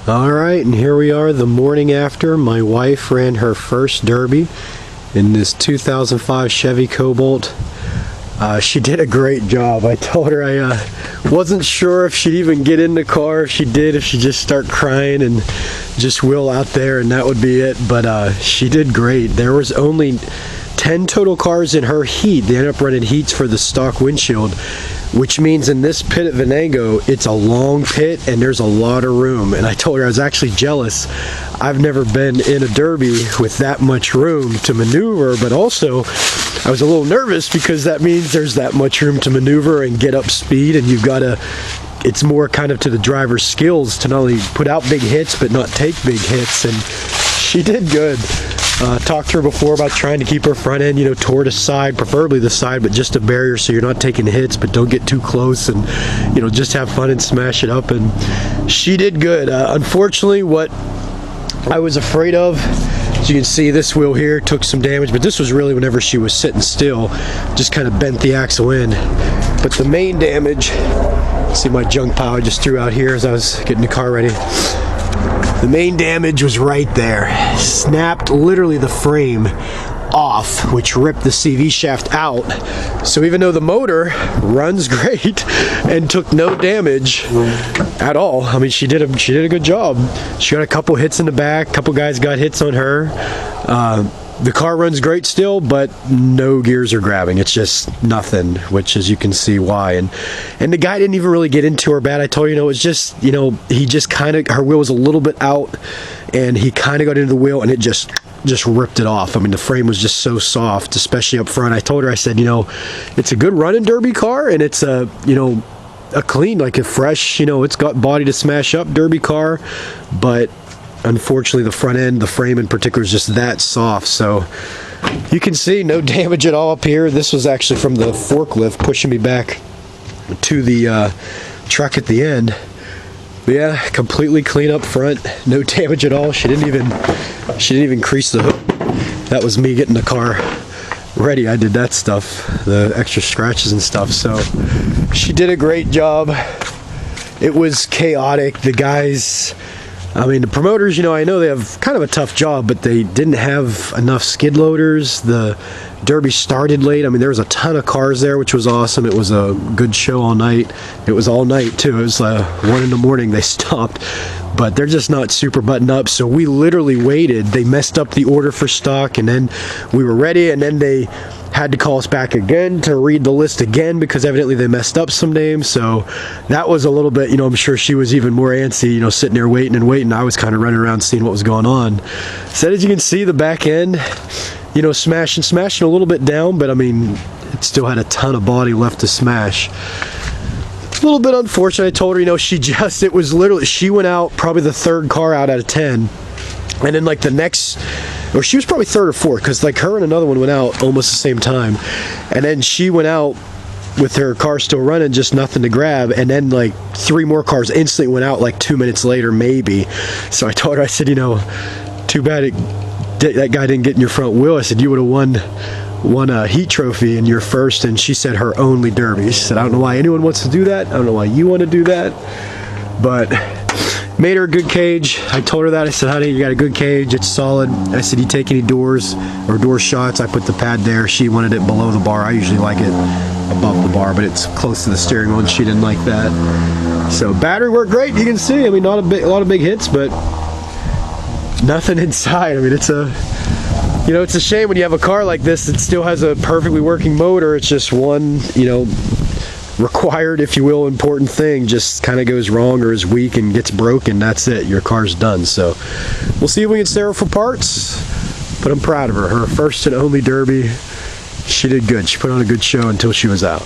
Alright, and here we are the morning after. My wife ran her first derby in this 2005 Chevy Cobalt. She did a great job. I told her I wasn't sure if she'd even get in the car. If she did, if she'd just start crying and just wheel out there and that would be it. But she did great. There was only 10 total cars in her heat. They ended up running heats for the stock windshield, which means in this pit at Venango, it's a long pit and there's a lot of room. And I told her I was actually jealous. I've never been in a derby with that much room to maneuver, but also I was a little nervous because that means there's that much room to maneuver and get up speed, and you've got to, it's more kind of to the driver's skills to not only put out big hits but not take big hits, and she did good. Talked to her before about trying to keep her front end, toward the side, preferably the side, but just a barrier so you're not taking hits, but don't get too close, and just have fun and smash it up. And she did good. Unfortunately, what I was afraid of, as you can see, this wheel here took some damage, but this was really whenever she was sitting still, just kind of bent the axle in. But the main damage, see my junk pile I just threw out here as I was getting the car ready. The main damage was right there. Snapped literally the frame off, which ripped the CV shaft out. So even though the motor runs great and took no damage at all, I mean, she did a good job. She got a couple hits in the back, a couple guys got hits on her. The car runs great still, but no gears are grabbing. It's just nothing, which, as you can see, why. And the guy didn't even really get into her bad. I told you, it was just, he just kind of, her wheel was a little bit out, and he kind of got into the wheel, and it just ripped it off. I mean, the frame was just so soft, especially up front. I told her, I said, it's a good running derby car, and it's a clean, like a fresh, it's got body to smash up derby car, but unfortunately the front end, the frame in particular, is just that soft. So you can see no damage at all up here. This was actually from the forklift pushing me back to the truck at the end. But yeah, completely clean up front, no damage at all. She didn't even crease the hook. That was me getting the car ready. I did that stuff, the extra scratches and stuff. So she did a great job. It was chaotic. The guys, I mean, the promoters, I know they have kind of a tough job, but they didn't have enough skid loaders. The derby started late. I mean, there was a ton of cars there, which was awesome. It was a good show all night. It was all night too. It was 1 in the morning they stopped, but they're just not super buttoned up. So we literally waited. They messed up the order for stock, and then we were ready, and then they had to call us back again to read the list again because evidently they messed up some names. So that was a little bit, I'm sure she was even more antsy, sitting there waiting and waiting. I was kind of running around seeing what was going on. So as you can see, the back end, smashing a little bit down, but I mean, it still had a ton of body left to smash. A little bit unfortunate. I told her, it was literally, she went out probably the third car out of 10. And then like the next, or she was probably third or fourth, because like her and another one went out almost the same time. And then she went out with her car still running, just nothing to grab. And then like 3 more cars instantly went out like 2 minutes later, maybe. So I told her, I said, too bad that guy didn't get in your front wheel. I said, you would have won a heat trophy in your first. And she said her only derby. She said, I don't know why anyone wants to do that. I don't know why you want to do that. But made her a good cage. I told her that. I said, honey, you got a good cage. It's solid. I said, you take any doors or door shots? I put the pad there. She wanted it below the bar. I usually like it above the bar, but it's close to the steering wheel, and she didn't like that. So battery worked great. You can see, I mean, not a lot of big hits, but nothing inside. I mean, it's a shame when you have a car like this that still has a perfectly working motor. It's just one, required, if you will, important thing just kind of goes wrong or is weak and gets broken. That's it. Your car's done. So we'll see if we can sell her for parts, but I'm proud of her. Her first and only derby. She did good. She put on a good show until she was out.